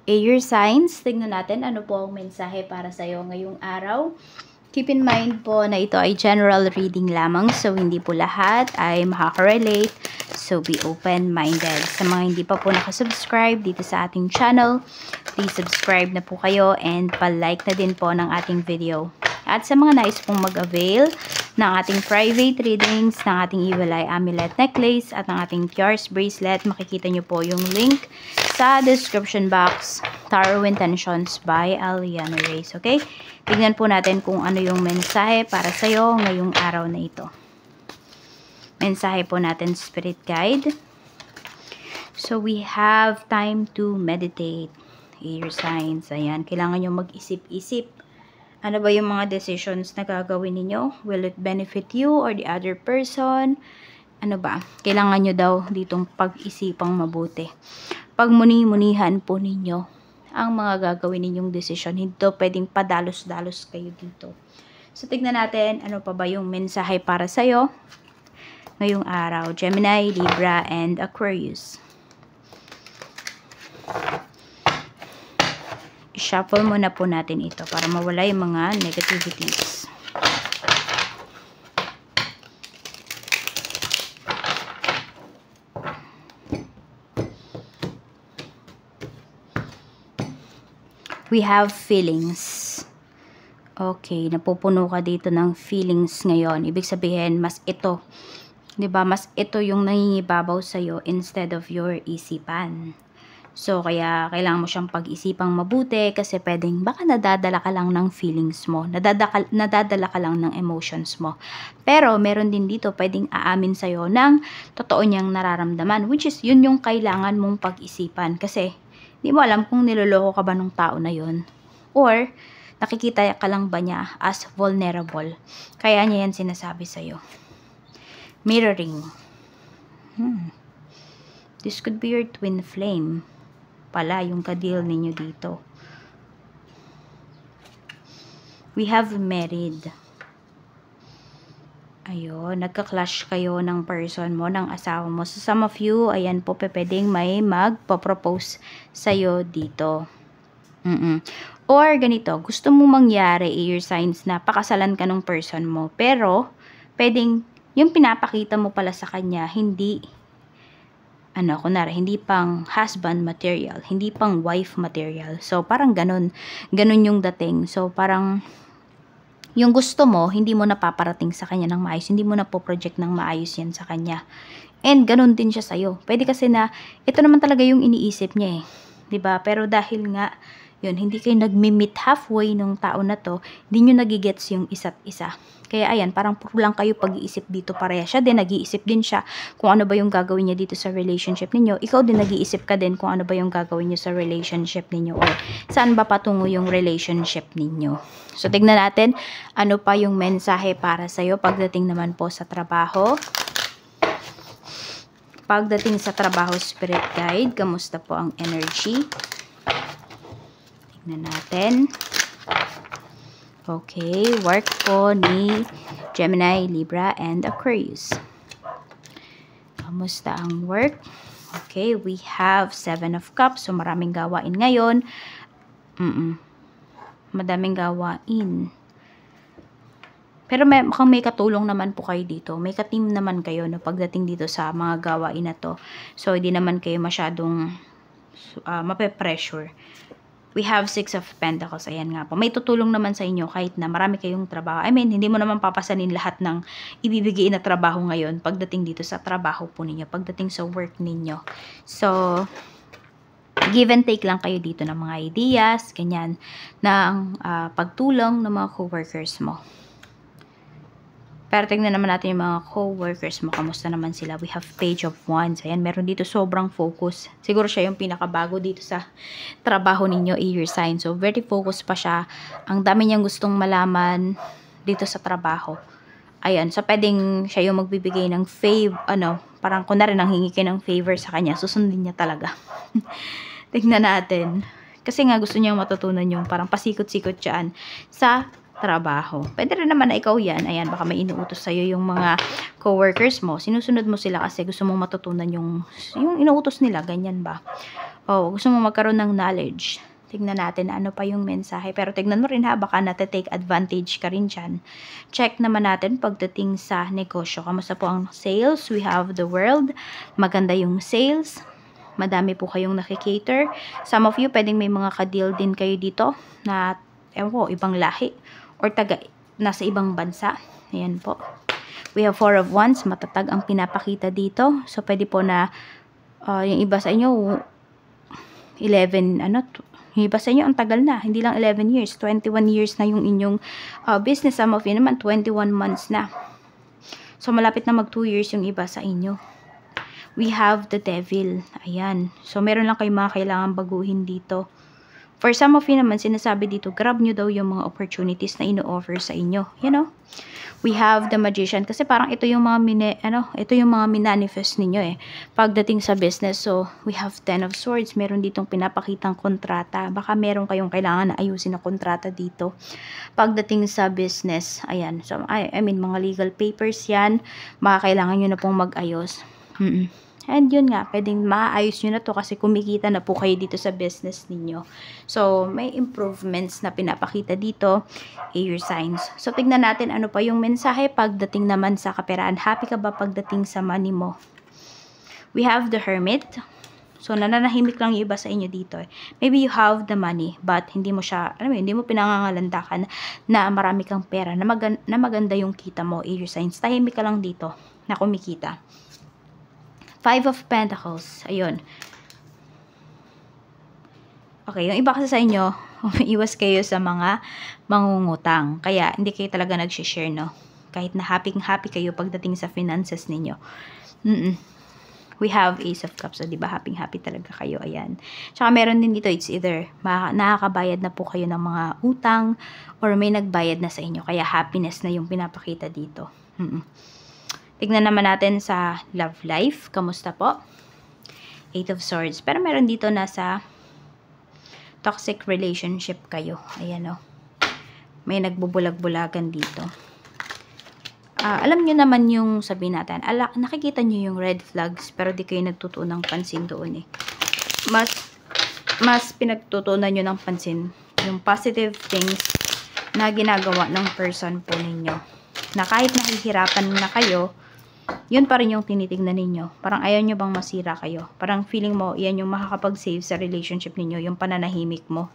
Air signs, tignan natin ano po ang mensahe para sa'yo ngayong araw. Keep in mind po na ito ay general reading lamang, so hindi po lahat ay makaka-relate. So be open-minded. Sa mga hindi pa po nakasubscribe dito sa ating channel, please subscribe na po kayo and pa-like na din po ng ating video. At sa mga nais pong mag-avail ng ating private readings, ng ating Evil Eye Amulet Necklace at ng ating Cures Bracelet, makikita nyo po yung link sa description box. Tarot Intentions by Aliana Reyes. Okay? Tignan po natin kung ano yung mensahe para sa'yo ngayong araw na ito. Mensahe po natin, Spirit Guide. So, we have time to meditate. Air signs. Ayan. Kailangan nyo mag-isip-isip. Ano ba yung mga decisions na gagawin ninyo? Will it benefit you or the other person? Ano ba? Kailangan nyo daw ditong pag-isipang mabuti. Pagmuni-munihan po ninyo ang mga gagawin ninyong desisyon. Hindi to pwedeng padalos-dalos kayo dito. So, tignan natin ano pa ba yung mensahe para sa'yo ngayong araw. Gemini, Libra, and Aquarius. I-shuffle muna po natin ito para mawala yung mga negativities. We have feelings. Okay, napupuno ka dito ng feelings ngayon. Ibig sabihin, mas ito. 'Di ba? Mas ito yung nangingibabaw sa iyo instead of your isipan. So, kaya kailangan mo siyang pag-isipang mabuti kasi pwedeng baka nadadala ka lang ng feelings mo. Nadadala ka lang ng emotions mo. Pero, meron din dito pwedeng aamin sa'yo ng totoo niyang nararamdaman. Which is, yun yung kailangan mong pag-isipan. Kasi, di mo alam kung niloloko ka ba ng tao na yun. Or, nakikita ka lang ba niya as vulnerable. Kaya niya yan sinasabi sa'yo. Mirroring. This could be your twin flame pala yung ka-deal ninyo dito. We have married. Ayun, nagka-clash kayo ng person mo, ng asawa mo. So, some of you, ayan po, pwedeng may magpo-propose sa'yo dito. Or, ganito, gusto mo mangyari, air signs, na pakasalan ka ng person mo. Pero, pwedeng, yung pinapakita mo pala sa kanya, hindi kunwari, hindi pang husband material, hindi pang wife material. So, parang ganun yung dating. So, parang, yung gusto mo, hindi mo napaparating sa kanya ng maayos, hindi mo na po project ng maayos yan sa kanya. And, ganun din siya sa'yo. Pwede kasi na, ito naman talaga yung iniisip niya eh. 'Di ba? Pero dahil nga, yun, hindi kayo nagmi-meet halfway ng tao na to, hindi nyo nagigets yung isa't isa. Kaya ayan, parang puro lang kayo pag-iisip dito pareha. Siya din, nag-iisip din siya kung ano ba yung gagawin niya dito sa relationship ninyo. Ikaw din, nag-iisip ka din kung ano ba yung gagawin niyo sa relationship ninyo or saan ba patungo yung relationship ninyo. So, tignan natin ano pa yung mensahe para sa'yo pagdating naman po sa trabaho. Pagdating sa trabaho, Spirit Guide, kamusta po ang energy? Tignan natin. Okay, work po ni Gemini, Libra, and Aquarius. Kamusta ang work? Okay, we have 7 of Cups. So, maraming gawain ngayon. Madaming gawain. Pero mukhang may katulong naman po kayo dito. May ka-team naman kayo no, pagdating dito sa mga gawain na to. So, hindi naman kayo masyadong mape-pressure. We have 6 of Pentacles. Ayan nga po. May tutulong naman sa inyo kahit na marami kayong trabaho. I mean, hindi mo naman papasanin lahat ng ibibigay na trabaho ngayon pagdating dito sa trabaho po ninyo. Pagdating sa work ninyo. So, give and take lang kayo dito ng mga ideas, ganyan, ng pagtulong ng mga co-workers mo. Pero tingnan naman natin yung mga co-workers mo. Kamusta naman sila? We have Page of Wands. Ayan, meron dito sobrang focus. Siguro siya yung pinakabago dito sa trabaho ninyo, air sign. So, very focused pa siya. Ang dami niyang gustong malaman dito sa trabaho. Ayan, so pwedeng siya yung magbibigay ng parang kunwari nang hingi kayo ng favor sa kanya. Susundin niya talaga. Tingnan natin. Kasi nga gusto niya matutunan yung parang pasikot-sikot dyan sa trabaho. Pwede rin naman na ikaw yan. Ayan, baka may inuutos sa'yo yung mga coworkers mo. Sinusunod mo sila kasi gusto mong matutunan yung inuutos nila. Ganyan ba? O, gusto mong magkaroon ng knowledge. Tignan natin ano pa yung mensahe. Pero tignan mo rin ha, baka nata-take advantage ka rin dyan. Check naman natin pagdating sa negosyo. Kamusta po ang sales? We have the world. Maganda yung sales. Madami po kayong nakikater. Some of you, pwedeng may mga ka-deal din kayo dito na, ewan po, ibang lahi or nasa ibang bansa. Ayan po. We have 4 of Wands. Matatag ang pinapakita dito. So, pwede po na yung iba sa inyo, 11, yung iba sa inyo, ang tagal na. Hindi lang 11 years. 21 years na yung inyong business. Some of you naman, 21 months na. So, malapit na mag 2 years yung iba sa inyo. We have the devil. Ayan. So, meron lang kayong mga kailangan baguhin dito. For some of you naman, sinasabi dito, grab nyo daw yung mga opportunities na ino-offer sa inyo. You know? We have the magician. Kasi parang ito yung mga ito yung mga minanifest ninyo eh. Pagdating sa business. So, we have 10 of swords. Meron ditong pinapakitang kontrata. Baka meron kayong kailangan na ayusin na kontrata dito. Pagdating sa business, ayan. So, I mean, mga legal papers yan. Baka kailangan nyo na pong mag-ayos. And yun nga, pwedeng maayos nyo na to kasi kumikita na po kayo dito sa business ninyo. So, may improvements na pinapakita dito. Air signs. So, tignan natin ano pa yung mensahe pagdating naman sa kaperahan. Happy ka ba pagdating sa money mo? We have the hermit. So, nananahimik lang yung iba sa inyo dito. Maybe you have the money, but hindi mo siya, hindi mo pinangangalandakan na marami kang pera, na maganda yung kita mo. Air signs. Tahimik ka lang dito na kumikita. 5 of Pentacles. Ayun. Okay, yung iba kasi sa inyo, iwas kayo sa mga mangungutang. Kaya, hindi kayo talaga nag-share, no? Kahit na happy kayo pagdating sa finances ninyo. We have Ace of Cups. So, diba, happy talaga kayo. Ayan. Tsaka, meron din dito, it's either nakakabayad na po kayo ng mga utang or may nagbayad na sa inyo. Kaya, happiness na yung pinapakita dito. Tignan naman natin sa love life. Kamusta po? 8 of Swords. Pero meron dito na sa toxic relationship kayo. Ayan o. May nagbubulag-bulagan dito. Alam nyo naman yung sabihin natin. Nakikita nyo yung red flags pero di kayo nagtutuon ng pansin doon eh. Mas pinagtutunan nyo ng pansin yung positive things na ginagawa ng person po ninyo. Na kahit nakihirapan na kayo, yun pa rin yung tinitignan ninyo. Parang ayaw nyo bang masira kayo? Parang feeling mo, yan yung makakapag-save sa relationship ninyo, yung pananahimik mo.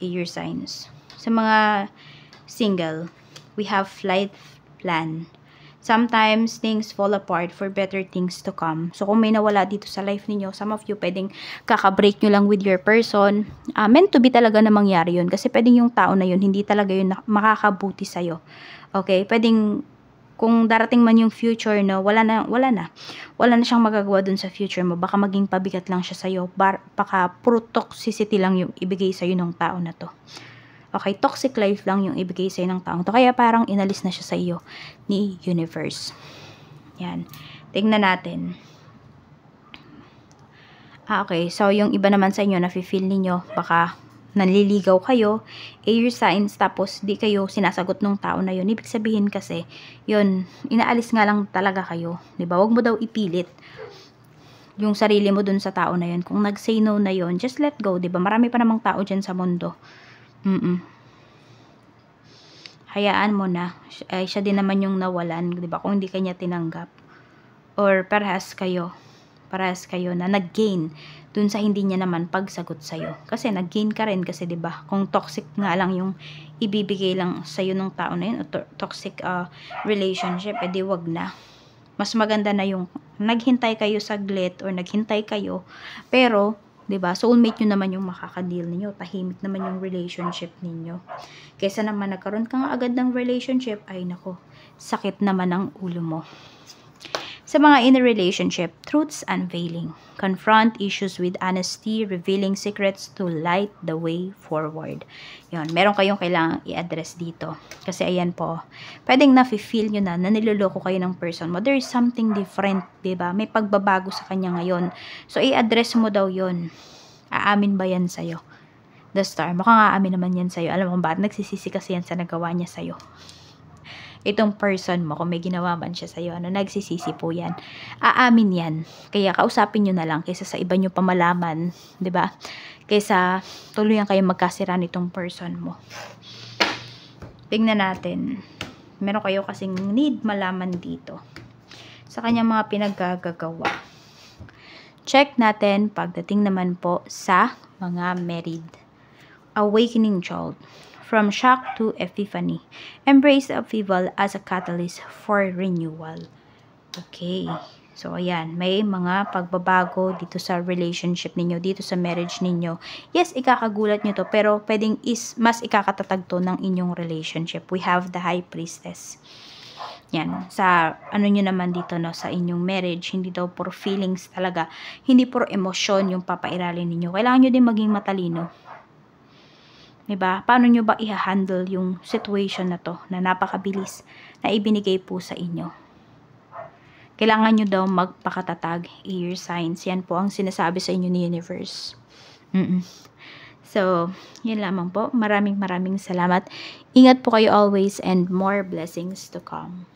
Air signs. Sa mga single, we have flight plan. Sometimes, things fall apart for better things to come. So, kung may nawala dito sa life ninyo, some of you, pwedeng kakabreak nyo lang with your person. Meant to be talaga na mangyari yun. Kasi pwedeng yung tao na yun, hindi talaga yun makakabuti sa'yo. Okay? Pwedeng kung darating man yung future, no, wala na siyang magagawa dun sa future mo. Baka maging pabigat lang siya sa'yo. Baka puro toxicity lang yung ibigay sa'yo ng tao na to. Okay, toxic life lang yung ibigay sa'yo ng taong to. Kaya parang inalis na siya sa iyo ni universe. Yan. Tingnan natin. Okay, so yung iba naman sa inyo, nafe-feel ninyo, baka nanliligaw kayo, air signs, tapos di kayo sinasagot ng tao na yun. Ibig sabihin kasi, yun, inaalis nga lang talaga kayo. Diba? Huwag mo daw ipilit yung sarili mo dun sa tao na yun. Kung nag-say no na yun, just let go. Diba? Marami pa namang tao dyan sa mundo. Hayaan mo na. Siya din naman yung nawalan. Diba? Kung hindi kanya tinanggap. Or parehas kayo na nag-gain dun sa hindi niya naman pagsagot sa'yo. Kasi nag-gain ka rin kasi 'di ba? Kung toxic nga lang yung ibibigay lang sa'yo ng tao na yun, o toxic relationship, edi wag na. Mas maganda na yung naghintay kayo saglit or naghintay kayo, pero 'di ba? Soulmate nyo naman yung makaka-deal ninyo, tahimik naman yung relationship ninyo. Kaysa naman nagkaroon ka nga agad ng relationship, ay nako, sakit naman ang ulo mo. Sa mga in a relationship, truths unveiling. Confront issues with honesty, revealing secrets to light the way forward. Yun, meron kayong kailangang i-address dito. Kasi ayan po, pwedeng na-feel nyo na niloloko kayo ng person mo. There is something different, diba? May pagbabago sa kanya ngayon. So, i-address mo daw yun. Aamin ba yan sa'yo? The Star. Mukhang aamin naman yan sa'yo. Alam mo ba, nagsisisi kasi yan sa nagawa niya sa'yo. Itong person mo, kung may ginawa man siya sa'yo, nagsisisi po yan. Aamin yan. Kaya kausapin nyo na lang kaysa sa iba nyo pamalaman, 'di ba? Kaysa tuluyan kayong magkasira nitong person mo. Tingnan natin. Meron kayo kasing need malaman dito sa kanyang mga pinaggagawa. Check natin pagdating naman po sa mga married. Awakening child. From shock to epiphany. Embrace the upheaval as a catalyst for renewal. Okay. So, ayan. May mga pagbabago dito sa relationship ninyo, dito sa marriage ninyo. Yes, ikakagulat nyo to, pero pwedeng mas ikakatatag to ng inyong relationship. We have the High Priestess. Yan. Sa, ano nyo naman dito, no, sa inyong marriage, hindi daw puro feelings talaga. Hindi puro emosyon yung papairalin ninyo. Kailangan nyo din maging matalino. Diba? Paano nyo ba i-handle yung situation na to na napakabilis na ibinigay po sa inyo? Kailangan nyo daw magpakatatag, air signs. Yan po ang sinasabi sa inyo ni Universe. So, yun lamang po. Maraming salamat. Ingat po kayo always and more blessings to come.